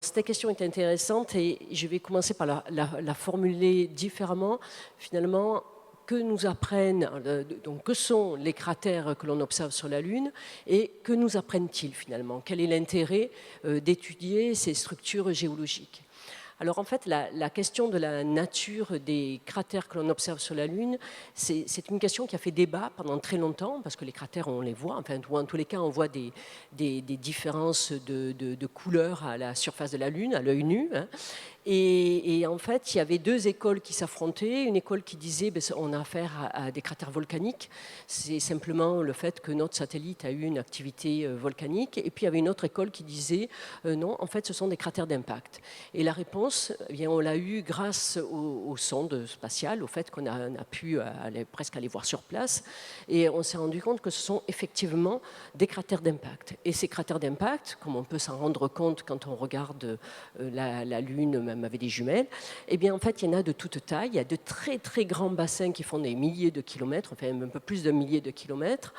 Cette question est intéressante et je vais commencer par la formuler différemment. Finalement, que nous apprennent, donc que sont les cratères que l'on observe sur la Lune et que nous apprennent-ils finalement? Quel est l'intérêt d'étudier ces structures géologiques? Alors en fait, la question de la nature des cratères que l'on observe sur la Lune, c'est une question qui a fait débat pendant très longtemps, parce que les cratères, on les voit, enfin, en tous les cas, on voit des différences de couleurs à la surface de la Lune, à l'œil nu, hein. Et en fait, il y avait deux écoles qui s'affrontaient. Une école qui disait on a affaire à des cratères volcaniques. C'est simplement le fait que notre satellite a eu une activité volcanique. Et puis il y avait une autre école qui disait non, en fait, ce sont des cratères d'impact. Et la réponse, eh bien, on l'a eue grâce aux sondes spatiales, au fait qu'on a pu presque aller voir sur place. Et on s'est rendu compte que ce sont effectivement des cratères d'impact. Et ces cratères d'impact, comme on peut s'en rendre compte quand on regarde la Lune, même avec des jumelles, eh bien en fait il y en a de toute taille. Il y a de très très grands bassins qui font des milliers de kilomètres, enfin un peu plus d'un millier de kilomètres.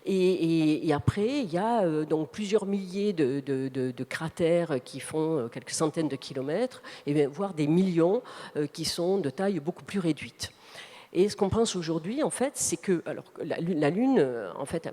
Et après il y a donc plusieurs milliers de cratères qui font quelques centaines de kilomètres, et bien, voire des millions qui sont de taille beaucoup plus réduite. Et ce qu'on pense aujourd'hui, en fait, c'est que alors, la Lune, en fait,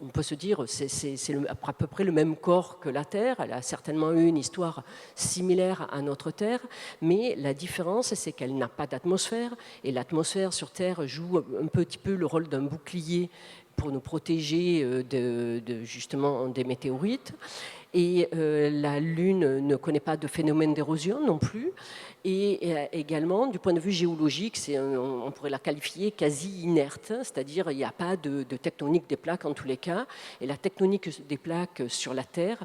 on peut se dire, c'est à peu près le même corps que la Terre. Elle a certainement eu une histoire similaire à notre Terre, mais la différence, c'est qu'elle n'a pas d'atmosphère. Et l'atmosphère sur Terre joue un petit peu le rôle d'un bouclier pour nous protéger justement des météorites. Et la Lune ne connaît pas de phénomène d'érosion non plus. Et également, du point de vue géologique, on pourrait la qualifier quasi inerte, c'est-à-dire il n'y a pas de tectonique des plaques en tous les cas. Et la tectonique des plaques sur la Terre,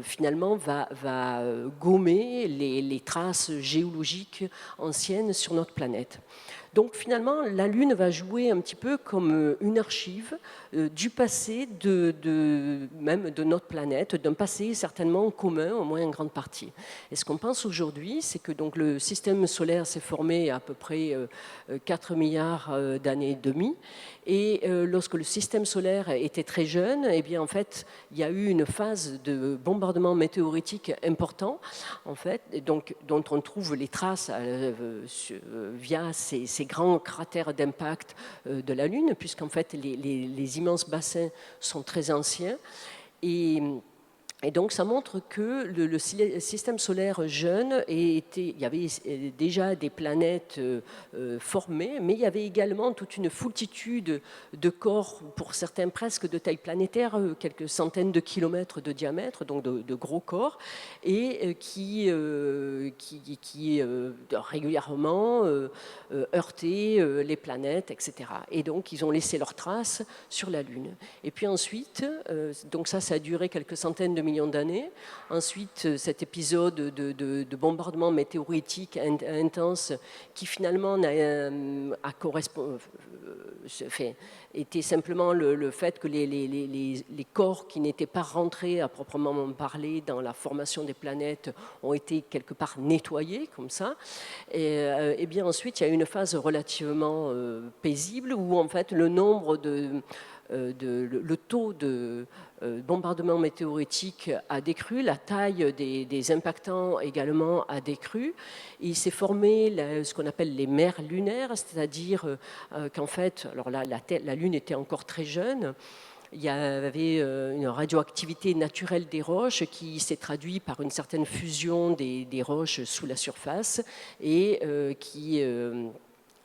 finalement, va gommer les traces géologiques anciennes sur notre planète. Donc finalement, la Lune va jouer un petit peu comme une archive du passé même de notre planète, d'un passé certainement commun, au moins en grande partie. Et ce qu'on pense aujourd'hui, c'est que donc, le système solaire s'est formé à peu près 4 milliards d'années et demie. Et lorsque le système solaire était très jeune, eh bien, en fait, il y a eu une phase de bombardement météoritique important, en fait, et donc, dont on trouve les traces via ces grands cratères d'impact de la Lune, puisqu'en fait, les immenses bassins sont très anciens. Et donc, ça montre que le système solaire jeune, il y avait déjà des planètes formées, mais il y avait également toute une foultitude de corps, pour certains presque de taille planétaire, quelques centaines de kilomètres de diamètre, donc de gros corps, et qui régulièrement heurtaient les planètes, etc. Et donc, ils ont laissé leurs traces sur la Lune. Et puis ensuite, donc ça a duré quelques centaines de millions d'années. Ensuite, cet épisode de bombardement météoritique intense qui finalement était simplement le fait que les corps qui n'étaient pas rentrés à proprement parler dans la formation des planètes ont été quelque part nettoyés comme ça. Et bien ensuite, il y a eu une phase relativement paisible où en fait le nombre le taux de bombardement météoritique a décru, la taille des impactants également a décru. Il s'est formé ce qu'on appelle les mers lunaires, c'est-à-dire qu'en fait, alors la Lune était encore très jeune. Il y avait une radioactivité naturelle des roches qui s'est traduite par une certaine fusion des roches sous la surface et qui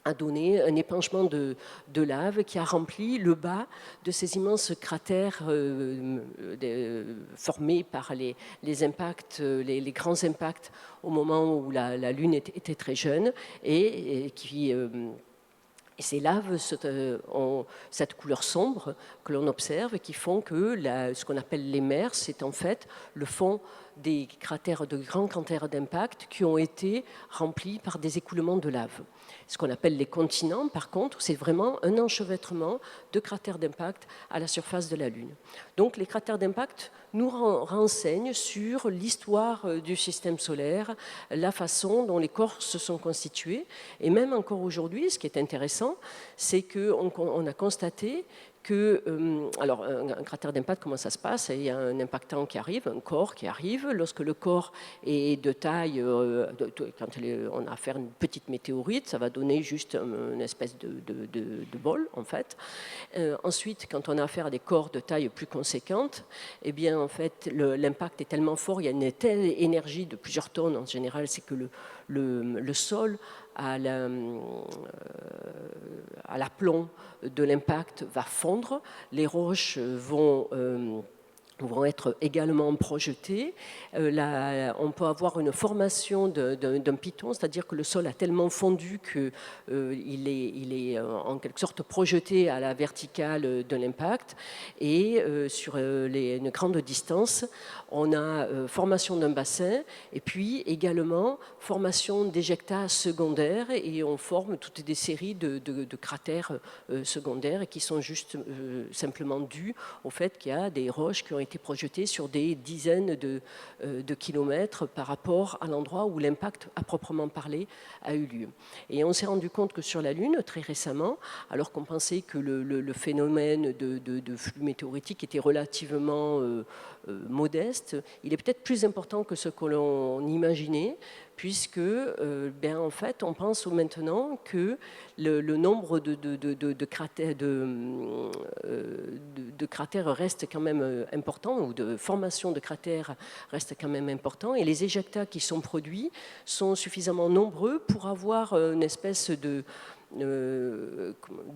a donné un épanchement de lave qui a rempli le bas de ces immenses cratères formés par les impacts, les grands impacts au moment où la Lune était très jeune et ces laves ont cette couleur sombre que l'on observe et qui font que ce qu'on appelle les mers, c'est en fait le fond des cratères, de grands cratères d'impact qui ont été remplis par des écoulements de lave. Ce qu'on appelle les continents, par contre, c'est vraiment un enchevêtrement de cratères d'impact à la surface de la Lune. Donc les cratères d'impact nous renseignent sur l'histoire du système solaire, la façon dont les corps se sont constitués. Et même encore aujourd'hui, ce qui est intéressant, c'est qu'on a constaté que, alors un cratère d'impact, comment ça se passe? Il y a un impactant qui arrive, un corps qui arrive. Lorsque le corps est de taille, quand on a affaire à une petite météorite, ça va donner juste une espèce de bol, en fait. Ensuite, quand on a affaire à des corps de taille plus conséquente, eh bien, en fait, l'impact est tellement fort, il y a une telle énergie de plusieurs tonnes en général, c'est que le sol à l'aplomb de l'impact va fondre, les roches vont être également projetées. On peut avoir une formation d'un piton, c'est-à-dire que le sol a tellement fondu qu'il est en quelque sorte projeté à la verticale de l'impact. Et sur une grande distance, on a formation d'un bassin et puis également formation d'éjectats secondaires, et on forme toutes des séries de cratères secondaires qui sont juste simplement dus au fait qu'il y a des roches qui ont été projetées sur des dizaines de kilomètres par rapport à l'endroit où l'impact à proprement parler a eu lieu. Et on s'est rendu compte que sur la Lune, très récemment, alors qu'on pensait que le phénomène de flux météoritique était relativement modeste, il est peut-être plus important que ce que l'on imaginait, puisque en fait, on pense maintenant que le nombre de cratères reste quand même important, ou de formation de cratères reste quand même important, et les éjectats qui sont produits sont suffisamment nombreux pour avoir une espèce de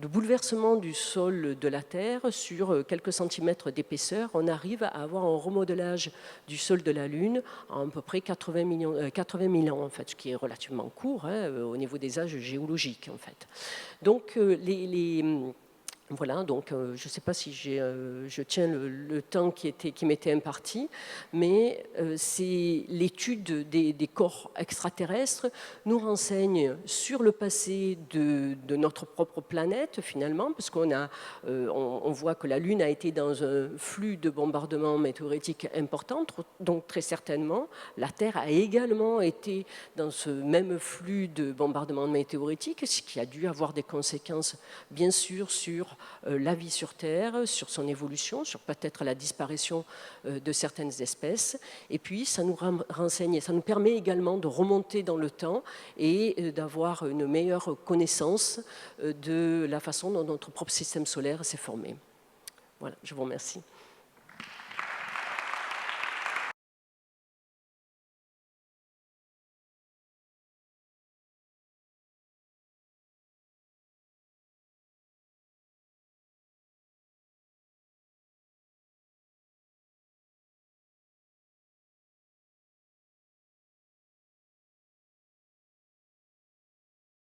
bouleversement du sol de la Terre sur quelques centimètres d'épaisseur. On arrive à avoir un remodelage du sol de la Lune en à peu près 80 000 ans, en fait, ce qui est relativement court au niveau des âges géologiques, en fait. Donc, voilà, donc je ne sais pas si je tiens le temps qui m'était imparti, mais c'est l'étude des corps extraterrestres nous renseigne sur le passé de notre propre planète, finalement, parce on voit que la Lune a été dans un flux de bombardements météoritiques important, donc très certainement, la Terre a également été dans ce même flux de bombardements météoritiques, ce qui a dû avoir des conséquences, bien sûr, sur la vie sur Terre, sur son évolution, sur peut-être la disparition de certaines espèces. Et puis, ça nous renseigne, ça nous permet également de remonter dans le temps et d'avoir une meilleure connaissance de la façon dont notre propre système solaire s'est formé. Voilà, je vous remercie.